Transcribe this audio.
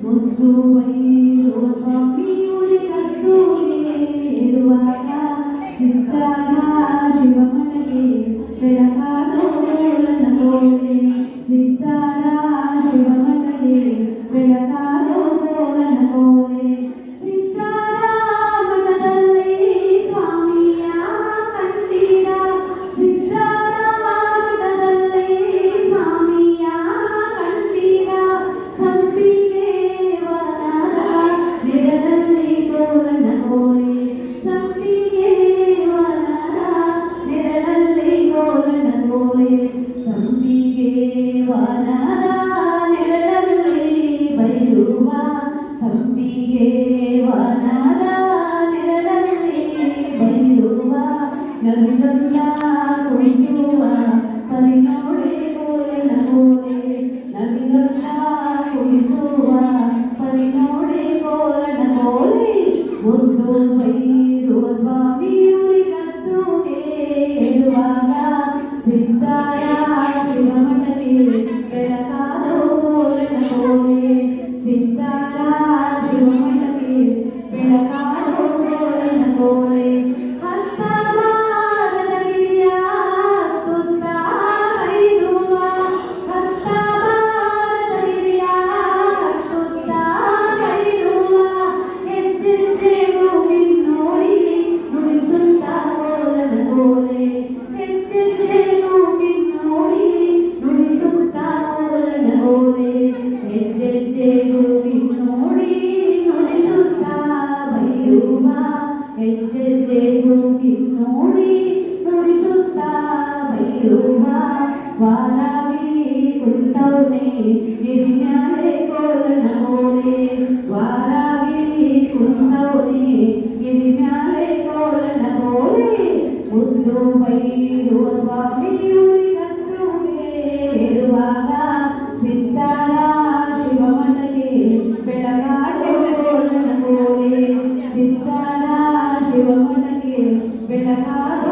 ಮುದ್ದು ವೈರು ಸ್ವಾಮಿಯೂರಿ ಕಟ್ಟು ಇರುವಾಗ ಸಿದ್ಧಾರ ಶಿವಮಣಗೆ ಬೆಳಕಾದೋ ಸೋಲನಗೋಲೆ ಸಿದ್ಧಾರ ಶಿವಮಣಗೆ ಬೆಳಕಾದೋ ಸೋಲನಗೋಲೆ ಸಿದ್ಧಾರ ಮಠದಲ್ಲಿ ಸ್ವಾಮಿಯ ಕಂಡೀರ ಸಿದ್ಧಾರ ಮಠದಲ್ಲಿ ಸ್ವಾಮಿಯ ಕಂಡೀರ ಸಂಪಿಗೆ ವನದ ನೆರಳಲ್ಲಿ ತೋರಣಗೋಲೆ ಸಂಪಿಗೆ ವನದ ನೆರಳಲ್ಲಿ ತೋರಣಗೋಲೆ ಸಂಪಿಗೆ ವನದ ನೆರಳಲ್ಲಿ ಬೈರುವ ಸಂಪಿಗೆ ವನದ ನೆರಳಲ್ಲಿ ಬೈರುವ ನವಿಲನ್ನ ಕುಣಿಸುವ ಪರಿನೋಡೆ ಕೋಲನಗೋಲೆ ನವಿಲನ್ನ ಕುಣಿಸುವ ಪರಿನೋಡೆ ಕೋಲನಗೋಲೆ ಒಂದು ಬೈರುವ ಸ್ವಾಮಿಯೂರಿ ಕತ್ತು ಹೇಳುವಾಗ ಸಿದ್ಧಾರ ಶಿವಮಠಕ್ಕೆ ಬೆಳಕಾದೋ ಕೋಲನಗೋಲೆ ಸಿದ್ಧಾರ ಶಿವಮಠಕ್ಕೆ ಬೆಳಕಾದೋ ಕೋಲನಗೋಲೆ ಹತ್ತ ಬಾರದ ಗಿರಿಯ ತುತ್ತ ಕೈದುವ ಹತ್ತ ಬಾರದ ಗಿರಿಯ ತುತ್ತ ಕೈದುವ ಹೆಜ್ಜೆಜ್ಜೆಗೂ ನಿನ್ನೋಡಿ ನುಡಿಸುತ್ತ ಕೋಲನಗೋಲೆ ಹೆಜ್ಜೆಜ್ಜೆಗೂ ನಿನ್ನೋಡಿ ನುಡಿಸುತ್ತ ಕೋಲನಗೋಲೆ ಹೆಜ್ಜೆಜ್ಜೆಗೂ ನಿನ್ನೋಡಿ ನುಡಿಸುತ್ತ ಬೈರುವ ಹೆಜ್ಜೆಜ್ಜೆಗೂ ನಿನ್ನೋಡಿ ನುಡಿಸುತ್ತ ಬೈರುವ ವಾರಾವಿ ಕುಂತವನೇ ಗಿರಿಮ್ಯಾಲೆ ಕೋಲನಗೋಲೆ ವಾರಾವಿ ಕುಂತವನೇ ಗಿರಿಮ್ಯಾಲೆ ಕೋಲನಗೋಲೆ ಮುದ್ದು ಬೈರುವ ಸ್ವಾಮಿಯೂರಿ ಕತ್ತುಗೆ ಇರುವಾಗ ಸಿದ್ಧಾರ ಶಿವಮಠಕ್ಕೆ ಬೆಳಗಾದೋ ಕೋಲನಗೋಲೆ ಸಿದ್ಧಾರ ಶಿವಮಠಕ್ಕೆ ಬೆಳಗಾದ